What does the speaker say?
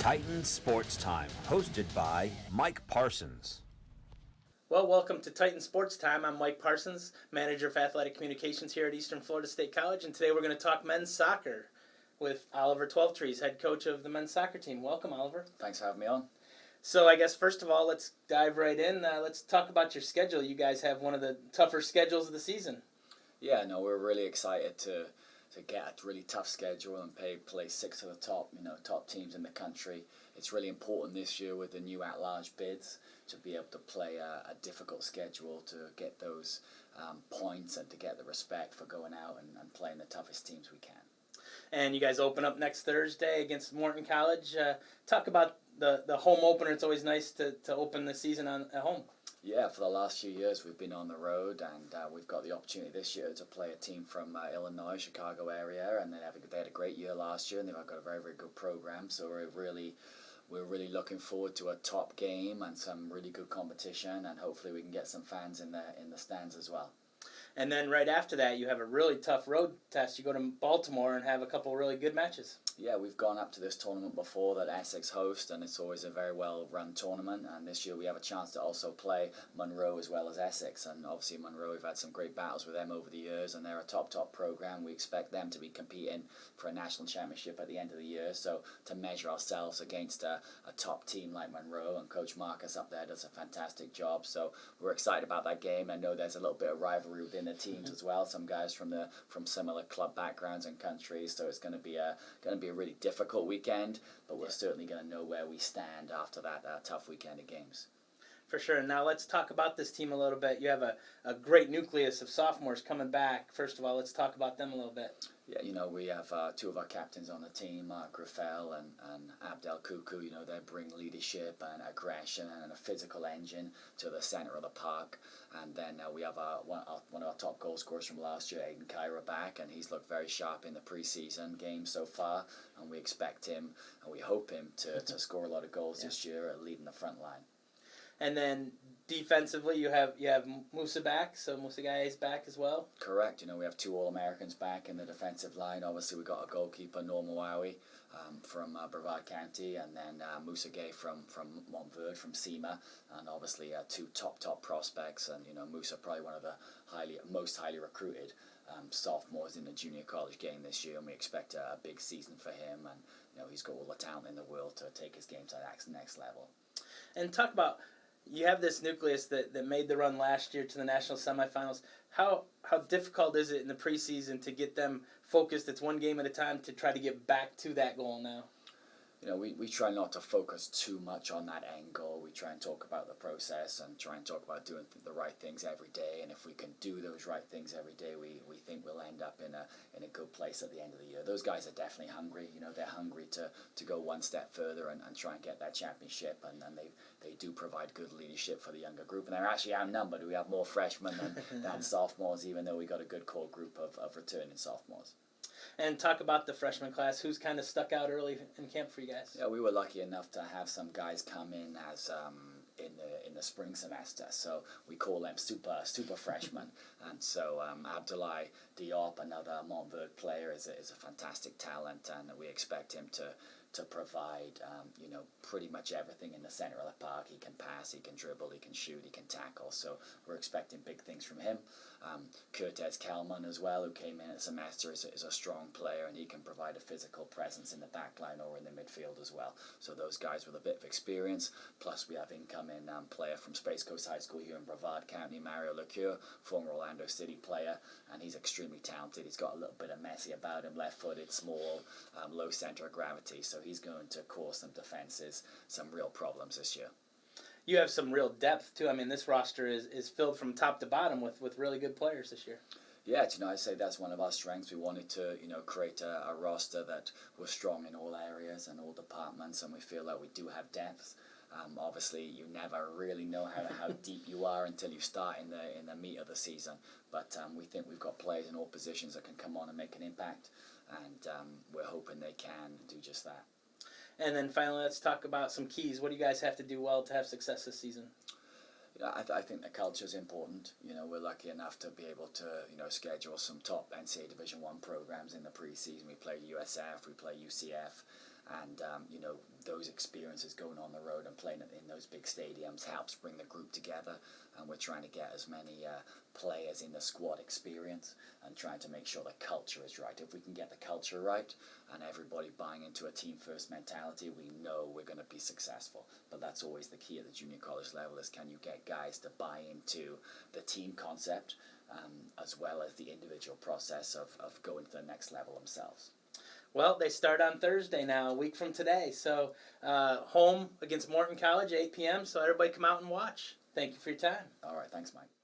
Titans Sports Time, hosted by Mike Parsons. Well, welcome to Titan Sports Time. I'm Mike Parsons, Manager of Athletic Communications here at Eastern Florida State College, and today we're going to talk men's soccer with Oliver Twelvetrees, head coach of the men's soccer team. Welcome, Oliver. Thanks for having me on. So I guess first of all, let's dive right in. Let's talk about your schedule. You guys have one of the tougher schedules of the season. Yeah, no, we're really excited to get a really tough schedule and play six of the top teams in the country. It's really important this year with the new at-large bids to be able to play a difficult schedule to get those points and to get the respect for going out and playing the toughest teams we can. And you guys open up next Thursday against Morton College. Talk about the home opener. It's always nice to open the season at home. Yeah, for the last few years we've been on the road, and we've got the opportunity this year to play a team from Illinois, Chicago area, and they had a great year last year, and they've got a very, very good program. So we're really looking forward to a top game and some really good competition, and hopefully we can get some fans in the stands as well. And then right after that, you have a really tough road test. You go to Baltimore and have a couple really good matches. Yeah, we've gone up to this tournament before that Essex hosts, and it's always a very well-run tournament. And this year we have a chance to also play Monroe as well as Essex. And obviously Monroe, we've had some great battles with them over the years, and they're a top program. We expect them to be competing for a national championship at the end of the year. So to measure ourselves against a top team like Monroe, and Coach Marcus up there does a fantastic job. So we're excited about that game. I know there's a little bit of rivalry within the teams as well. Some guys from similar club backgrounds and countries. So it's going to be a really difficult weekend, but we're certainly going to know where we stand after that tough weekend of games. For sure. Now let's talk about this team a little bit. You have a great nucleus of sophomores coming back. First of all, let's talk about them a little bit. Yeah, we have two of our captains on the team, Griffel and Abdel Kuku. They bring leadership and aggression and a physical engine to the center of the park. And then we have one of our top goal scorers from last year, Aiden Kyra, back, and he's looked very sharp in the preseason game so far. And we expect him, and we hope him to score a lot of goals this year, leading the front line. And then defensively, you have Musa back, so Musa Guy is back as well. Correct. We have two All-Americans back in the defensive line. Obviously, we got a goalkeeper, Norma Wowie, from Brevard County, and then Musa Gay from Montverde, from SEMA, and obviously two top prospects. And Musa probably one of the most highly recruited sophomores in the junior college game this year, and we expect a big season for him. And he's got all the talent in the world to take his game to the next level. And talk about. You have this nucleus that made the run last year to the national semifinals. How difficult is it in the preseason to get them focused? It's one game at a time to try to get back to that goal now. We try not to focus too much on that end goal. We try and talk about the process and try and talk about doing the right things every day. And if we can do those right things every day, we think we'll end up in a good place at the end of the year. Those guys are definitely hungry. They're hungry to go one step further and try and get that championship. And they do provide good leadership for the younger group. And they're actually outnumbered. We have more freshmen than sophomores, even though we got a good core group of returning sophomores. And talk about the freshman class. Who's kind of stuck out early in camp for you guys? Yeah, we were lucky enough to have some guys come in as in the spring semester. So we call them super freshmen. And so Abdoulaye Diop, another Montverde player, is a fantastic talent, and we expect him to provide pretty much everything in the center of the park. He can pass, he can dribble, he can shoot, he can tackle. So we're expecting big things from him. Curtis Kelman as well, who came in at semester, is a strong player, and he can provide a physical presence in the back line or in the midfield as well. So those guys with a bit of experience. Plus we have incoming player from Space Coast High School here in Brevard County, Mario Lecure, former Orlando City player, and he's extremely talented. He's got a little bit of messy about him, left-footed, small, low center of gravity. So he's going to cause some defenses some real problems this year. You have some real depth too. I mean, this roster is filled from top to bottom with really good players this year. Yeah, I'd say that's one of our strengths. We wanted to, create a roster that was strong in all areas and all departments, and we feel that we do have depth. Obviously, you never really know how deep you are until you start in the meat of the season. But we think we've got players in all positions that can come on and make an impact, and we're hoping they can do just that. And then finally, let's talk about some keys. What do you guys have to do well to have success this season? I think the culture is important. We're lucky enough to be able to, schedule some top NCAA Division I programs in the preseason. We play USF, we play UCF, and those experiences going on the road and playing in those big stadiums helps bring the group together, and we're trying to get as many players in the squad experience and trying to make sure the culture is right. If we can get the culture right and everybody buying into a team first mentality, we know we're going to be successful. But that's always the key at the junior college level, is can you get guys to buy into the team concept as well as the individual process of going to the next level themselves. Well, they start on Thursday now, a week from today. So home against Morton College, 8 p.m. So everybody come out and watch. Thank you for your time. All right, thanks, Mike.